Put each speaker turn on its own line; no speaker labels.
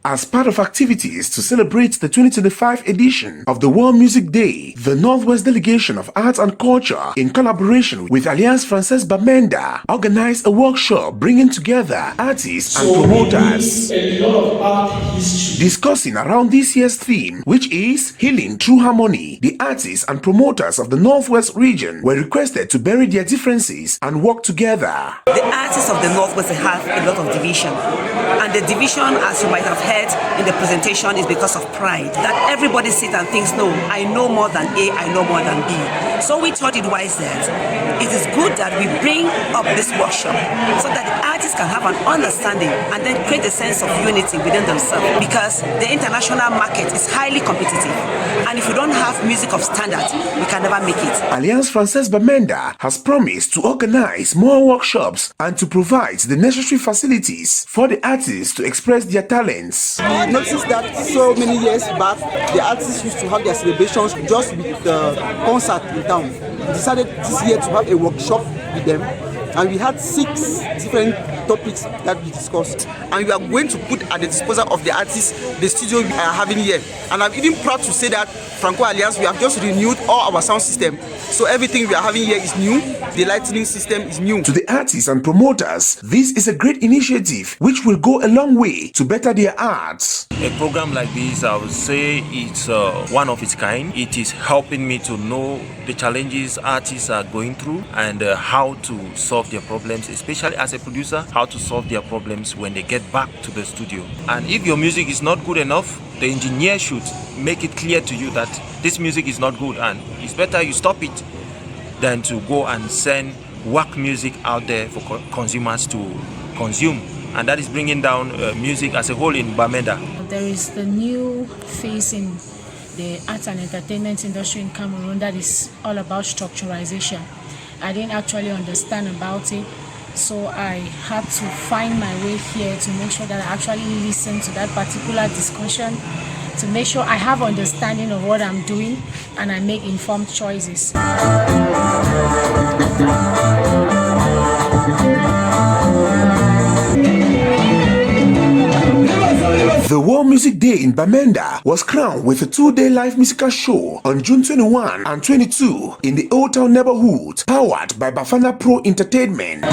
As part of activities to celebrate the 2025 edition of the World Music Day, the Northwest Delegation of Arts and Culture, in collaboration with Alliance Française Bamenda, organized a workshop bringing together artists and promoters, discussing around this year's theme, which is Healing Through Harmony. The artists and promoters of the Northwest region were requested to bury their differences and work together.
The artists of the Northwest have a lot of division, and the division, as you might have heard in the presentation, is because of pride. That everybody sits and thinks, no, I know more than A, I know more than B. So we thought it wise that it is good that we bring up this workshop so that the artists can have an understanding and then create a sense of unity within themselves, because the international market is highly competitive, and if we don't have music of standard, we can never make it.
Alliance Française Bamenda has promised to organize more workshops and to provide the necessary facilities for the artists to express their talents.
I noticed that so many years back, the artists used to have their celebrations just with the concert in town. We decided this year to have a workshop with them, and we had 6 different topics that we discussed, and we are going to put at the disposal of the artists the studio we are having here. And I'm even proud to say that Franco Alliance, we have just renewed all our sound system, so everything we are having here is new. The lighting system is new.
To the artists and promoters, this is a great initiative which will go a long way to better their arts.
A program like this, I would say it's one of its kind. It is helping me to know the challenges artists are going through and how to solve their problems, especially as a producer, how to solve their problems when they get back to the studio. And if your music is not good enough, the engineer should make it clear to you that this music is not good and it's better you stop it than to go and send whack music out there for consumers to consume. And that is bringing down music as a whole in Bamenda.
There is the new phase in the arts and entertainment industry in Cameroon that is all about structuralization. I didn't actually understand about it, so I had to find my way here to make sure that I actually listen to that particular discussion, to make sure I have understanding of what I'm doing and I make informed choices.
The World Music Day in Bamenda was crowned with a 2-day live musical show on June 21 and 22 in the Old Town neighborhood, powered by Bafana Pro Entertainment.